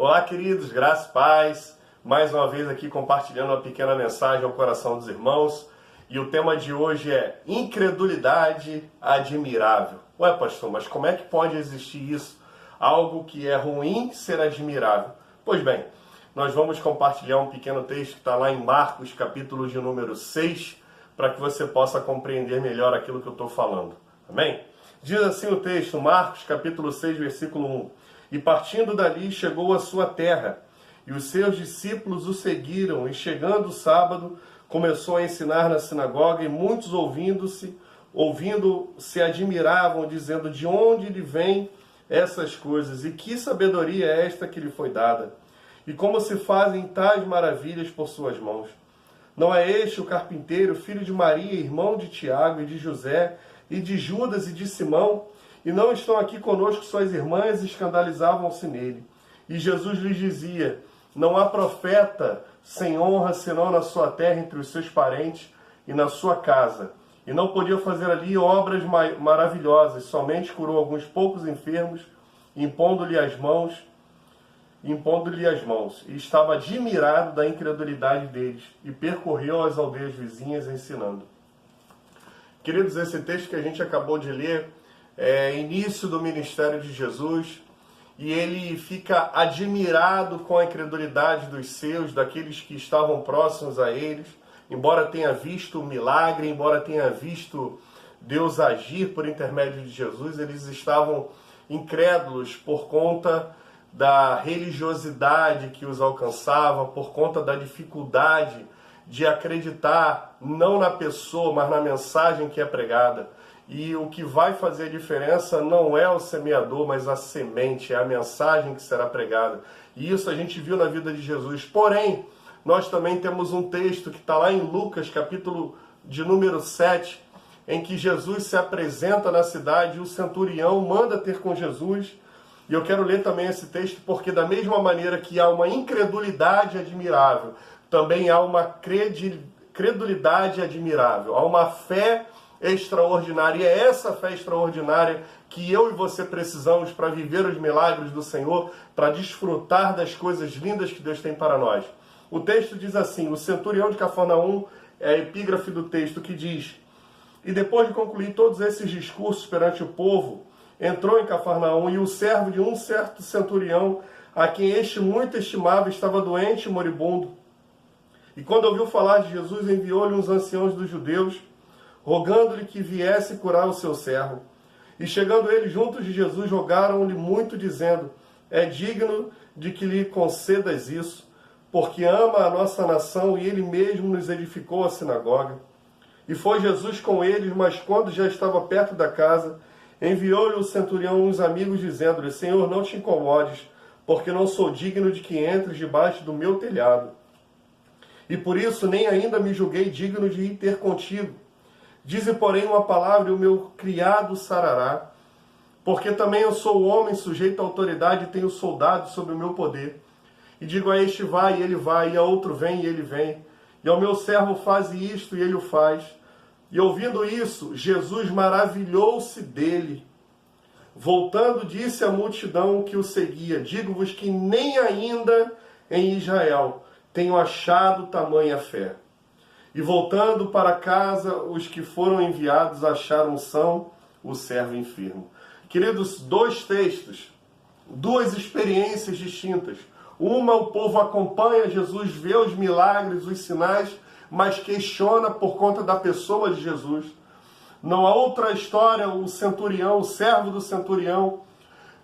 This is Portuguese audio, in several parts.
Olá, queridos, graça e paz. Mais uma vez aqui compartilhando uma pequena mensagem ao coração dos irmãos. E o tema de hoje é incredulidade admirável. Ué, pastor, mas como é que pode existir isso? Algo que é ruim ser admirável? Pois bem, nós vamos compartilhar um pequeno texto que está lá em Marcos, capítulo de número 6, para que você possa compreender melhor aquilo que eu estou falando. Amém? Diz assim o texto, Marcos, capítulo 6, versículo 1. E partindo dali, chegou à sua terra, e os seus discípulos o seguiram, e chegando o sábado, começou a ensinar na sinagoga, e muitos ouvindo se admiravam, dizendo, de onde lhe vêm essas coisas, e que sabedoria é esta que lhe foi dada? E como se fazem tais maravilhas por suas mãos? Não é este o carpinteiro, filho de Maria, irmão de Tiago e de José, e de Judas e de Simão? E não estão aqui conosco suas irmãs? Escandalizavam-se nele. E Jesus lhes dizia, não há profeta sem honra senão na sua terra, entre os seus parentes e na sua casa. E não podia fazer ali obras maravilhosas, somente curou alguns poucos enfermos, impondo-lhe as mãos, e estava admirado da incredulidade deles, e percorreu as aldeias vizinhas ensinando. Queridos, esse texto que a gente acabou de ler é início do ministério de Jesus, e ele fica admirado com a incredulidade dos seus, daqueles que estavam próximos a eles, embora tenha visto o milagre, embora tenha visto Deus agir por intermédio de Jesus, eles estavam incrédulos por conta da religiosidade que os alcançava, por conta da dificuldade de acreditar não na pessoa, mas na mensagem que é pregada. E o que vai fazer a diferença não é o semeador, mas a semente, é a mensagem que será pregada. E isso a gente viu na vida de Jesus. Porém, nós também temos um texto que está lá em Lucas, capítulo de número 7, em que Jesus se apresenta na cidade e o centurião manda ter com Jesus. E eu quero ler também esse texto porque da mesma maneira que há uma incredulidade admirável, também há uma credulidade admirável, há uma fé extraordinária. E é essa fé extraordinária que eu e você precisamos para viver os milagres do Senhor, para desfrutar das coisas lindas que Deus tem para nós. O texto diz assim, o centurião de Cafarnaum é a epígrafe do texto que diz, e depois de concluir todos esses discursos perante o povo, entrou em Cafarnaum e o servo de um certo centurião, a quem este muito estimava, estava doente e moribundo. E quando ouviu falar de Jesus, enviou-lhe uns anciãos dos judeus, rogando-lhe que viesse curar o seu servo. E chegando eles juntos de Jesus, rogaram-lhe muito, dizendo, é digno de que lhe concedas isso, porque ama a nossa nação e ele mesmo nos edificou a sinagoga. E foi Jesus com eles, mas quando já estava perto da casa, enviou-lhe o centurião uns amigos, dizendo-lhe, Senhor, não te incomodes, porque não sou digno de que entres debaixo do meu telhado. E por isso nem ainda me julguei digno de ir ter contigo. Dize, porém, uma palavra e o meu criado sarará, porque também eu sou homem sujeito à autoridade e tenho soldados sob o meu poder. E digo a este vai, e ele vai, e a outro vem, e ele vem. E ao meu servo faz isto, e ele o faz. E ouvindo isso, Jesus maravilhou-se dele. Voltando, disse à multidão que o seguia, digo-vos que nem ainda em Israel tenho achado tamanha fé. E voltando para casa, os que foram enviados acharam são o servo enfermo. Queridos, dois textos, duas experiências distintas. Uma, o povo acompanha Jesus, vê os milagres, os sinais, mas questiona por conta da pessoa de Jesus. Na outra história, o centurião, o servo do centurião,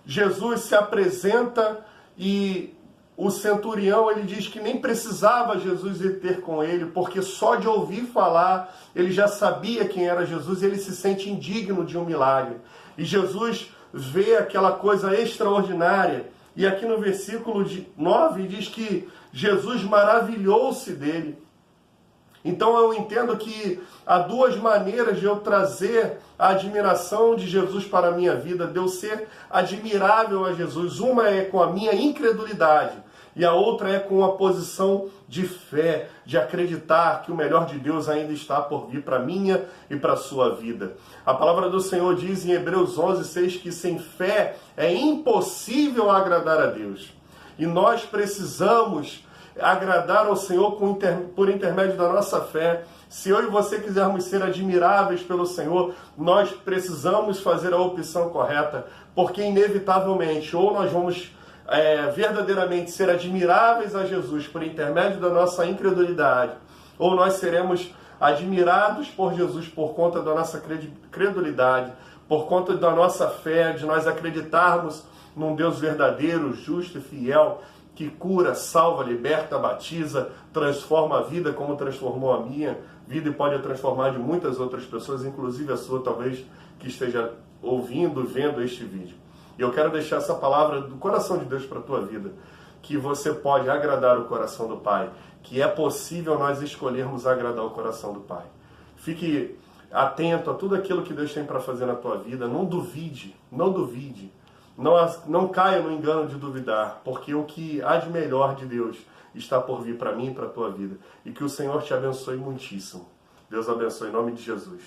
Jesus se apresenta e o centurião, ele diz que nem precisava Jesus ir ter com ele, porque só de ouvir falar, ele já sabia quem era Jesus e ele se sente indigno de um milagre. E Jesus vê aquela coisa extraordinária. E aqui no versículo 9 diz que Jesus maravilhou-se dele. Então eu entendo que há duas maneiras de eu trazer a admiração de Jesus para a minha vida, de eu ser admirável a Jesus. Uma é com a minha incredulidade e a outra é com a posição de fé, de acreditar que o melhor de Deus ainda está por vir para a minha e para a sua vida. A palavra do Senhor diz em Hebreus 11:6 que sem fé é impossível agradar a Deus. E nós precisamos agradar ao Senhor por intermédio da nossa fé. Se eu e você quisermos ser admiráveis pelo Senhor, nós precisamos fazer a opção correta, porque inevitavelmente, ou nós vamos verdadeiramente ser admiráveis a Jesus por intermédio da nossa incredulidade, ou nós seremos admirados por Jesus por conta da nossa credulidade, por conta da nossa fé, de nós acreditarmos num Deus verdadeiro, justo e fiel, que cura, salva, liberta, batiza, transforma a vida como transformou a minha vida e pode transformar de muitas outras pessoas, inclusive a sua, talvez, que esteja ouvindo, vendo este vídeo. E eu quero deixar essa palavra do coração de Deus para a tua vida, que você pode agradar o coração do Pai, que é possível nós escolhermos agradar o coração do Pai. Fique atento a tudo aquilo que Deus tem para fazer na tua vida, não duvide, não duvide. Não caia no engano de duvidar, porque o que há de melhor de Deus está por vir para mim e para a tua vida. E que o Senhor te abençoe muitíssimo. Deus abençoe em nome de Jesus.